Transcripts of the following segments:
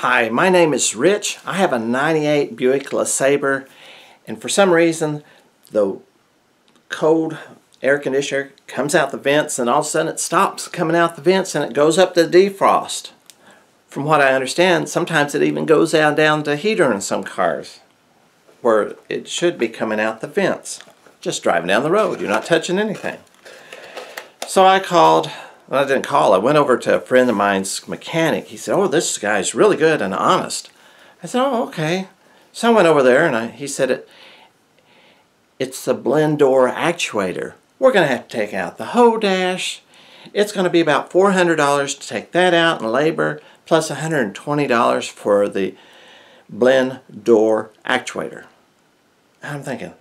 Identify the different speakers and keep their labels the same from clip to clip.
Speaker 1: Hi, my name is Rich. I have a 98 Buick LeSabre, and for some reason the cold air conditioner comes out the vents and all of a sudden it stops coming out the vents and it goes up to defrost. From what I understand, sometimes it even goes down to heater in some cars where it should be coming out the vents. Just driving down the road, you're not touching anything. So I called. Well, I didn't call. I went over to a friend of mine's mechanic. He said, "Oh, this guy's really good and honest." I said, "Oh, okay." So I went over there and he said, "It's the blend door actuator. We're going to have to take out the whole dash. It's going to be about $400 to take that out in labor, plus $120 for the blend door actuator." I'm thinking,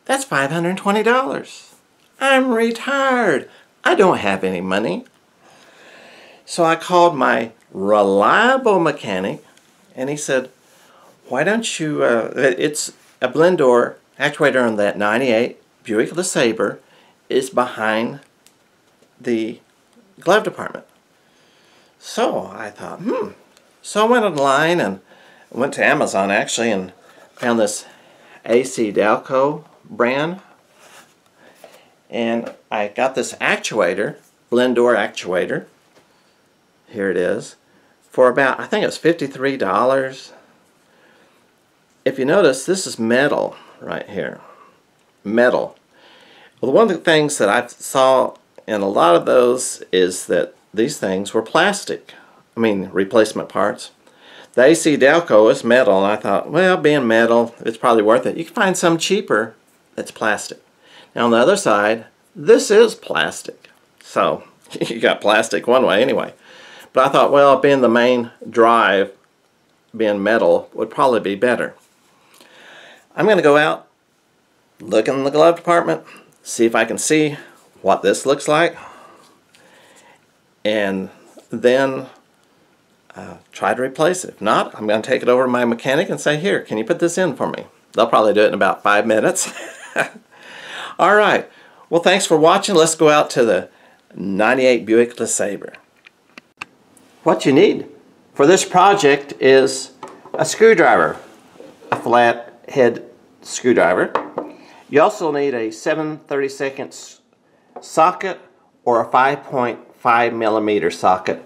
Speaker 1: that's $520. I'm retired. I don't have any money. So I called my reliable mechanic and he said, "Why don't you, it's a blend door actuator on that 98 Buick LeSabre is behind the glove department." So I thought, So I went online and went to Amazon actually and found this AC Delco brand. And I got this actuator, blend door actuator, here it is, for about, I think it was $53. If you notice, this is metal right here. Metal. Well, one of the things that I saw in a lot of those is that these things were plastic. I mean, replacement parts. The AC Delco is metal, and I thought, well, being metal, it's probably worth it. You can find some cheaper that's plastic. Now on the other side, this is plastic. So you got plastic one way anyway. But I thought, well, being the main drive, being metal, would probably be better. I'm going to go out, look in the glove department, see if I can see what this looks like, and then try to replace it. If not, I'm going to take it over to my mechanic and say, "Here, can you put this in for me?" They'll probably do it in about 5 minutes. All right. Well, thanks for watching. Let's go out to the 98 Buick LeSabre. What you need for this project is a screwdriver, a flat head screwdriver. You also need a 7/32 socket or a 5.5 millimeter socket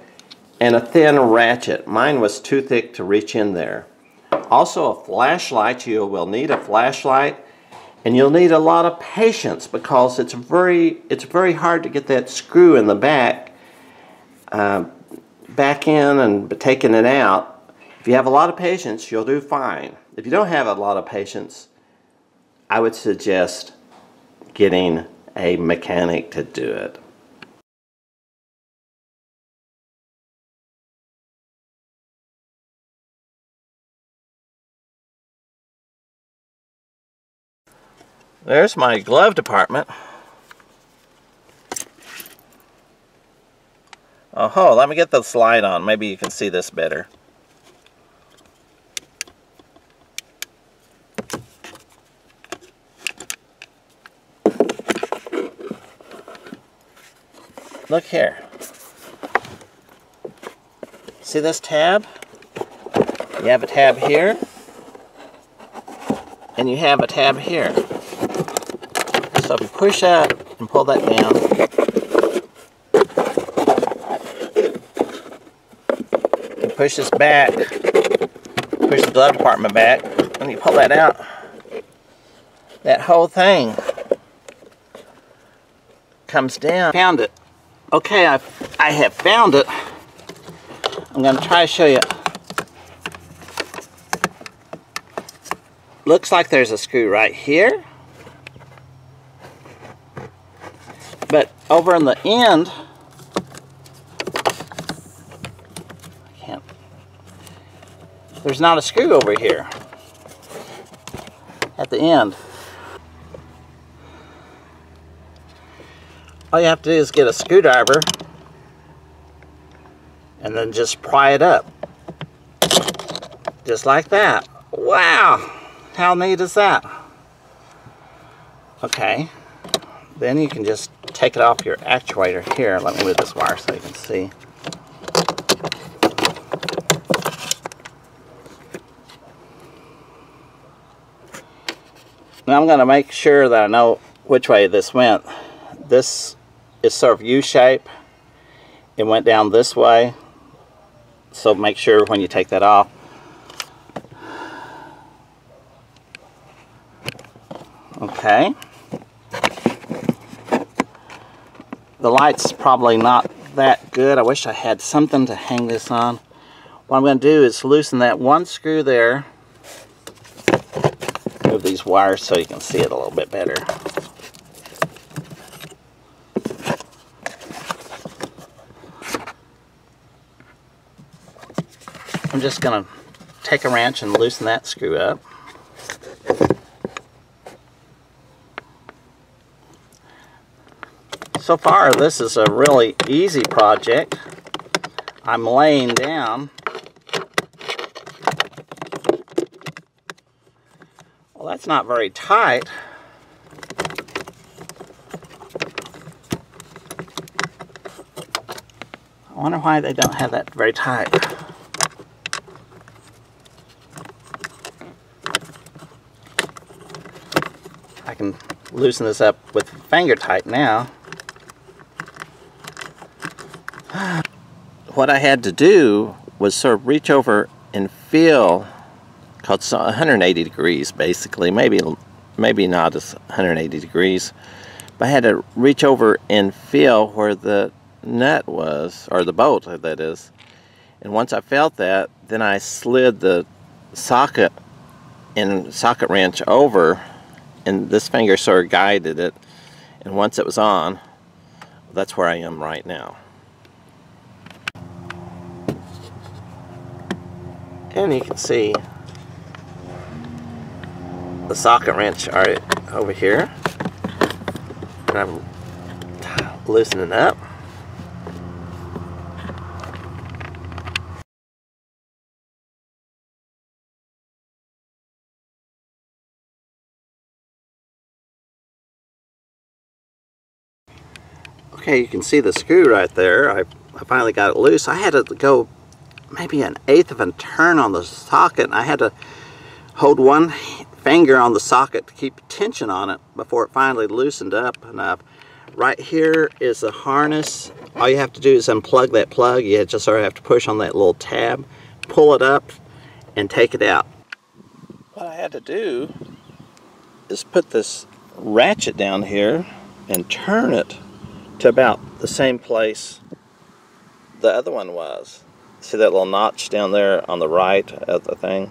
Speaker 1: and a thin ratchet. Mine was too thick to reach in there. Also a flashlight. You will need a flashlight. And you'll need a lot of patience because it's very hard to get that screw in the back in and taking it out. If you have a lot of patience, you'll do fine. If you don't have a lot of patience, I would suggest getting a mechanic to do it. There's my glove department. Oh, let me get the slide on. Maybe you can see this better. Look here. See this tab? You have a tab here, and you have a tab here. So if you push that and pull that down, you push this back, push the glove department back, and you pull that out, that whole thing comes down. Found it. Okay, I have found it. I'm going to try to show you. Looks like there's a screw right here. But over on the end, there's not a screw over here at the end. All you have to do is get a screwdriver and then just pry it up. Just like that. Wow! How neat is that? Okay. Then you can just take it off your actuator here. Let me move this wire so you can see. Now I'm going to make sure that I know which way this went. This is sort of U-shape. It went down this way. So make sure when you take that off. Okay. The light's probably not that good. I wish I had something to hang this on. What I'm going to do is loosen that one screw there. Move these wires so you can see it a little bit better. I'm just going to take a wrench and loosen that screw up. So far, this is a really easy project. I'm laying down. Well, that's not very tight. I wonder why they don't have that very tight. I can loosen this up with finger tight now. What I had to do was sort of reach over and feel, cause it's 180 degrees basically, maybe not as 180 degrees, but I had to reach over and feel where the nut was, or the bolt that is, and once I felt that, then I slid the socket and socket wrench over, and this finger sort of guided it, and once it was on, that's where I am right now. And you can see the socket wrench are over here, and I'm loosening up. Okay, you can see the screw right there. I finally got it loose. I had to go maybe 1/8 of a turn on the socket, and I had to hold one finger on the socket to keep tension on it before it finally loosened up enough. Right here is the harness. All you have to do is unplug that plug. You just sort of have to push on that little tab, pull it up, and take it out. What I had to do is put this ratchet down here and turn it to about the same place the other one was. See that little notch down there on the right of the thing?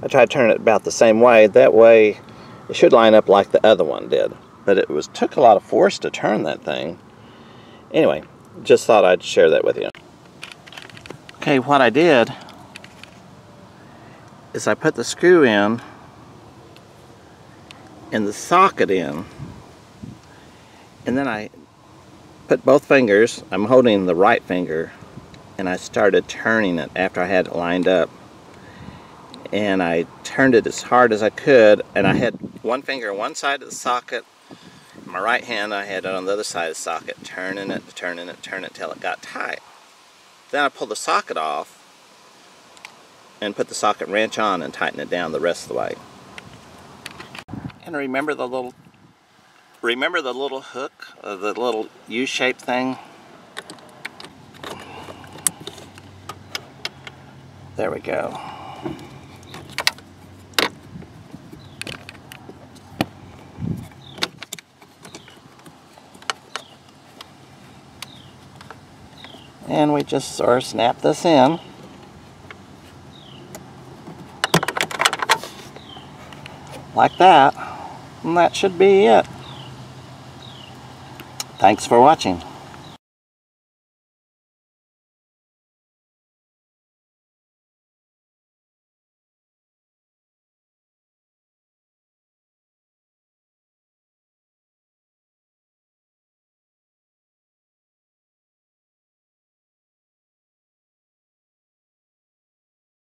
Speaker 1: I tried to turn it about the same way. That way it should line up like the other one did. But it took a lot of force to turn that thing. Anyway, just thought I'd share that with you. Okay, what I did is I put the screw in and the socket in, and then I put both fingers, I'm holding the right finger, and I started turning it after I had it lined up. And I turned it as hard as I could, and I had one finger on one side of the socket, my right hand I had it on the other side of the socket, turning it till it got tight. Then I pulled the socket off and put the socket wrench on and tighten it down the rest of the way. And remember the little hook, the little U-shaped thing? There we go. And we just sort of snap this in. Like that. And that should be it. Thanks for watching.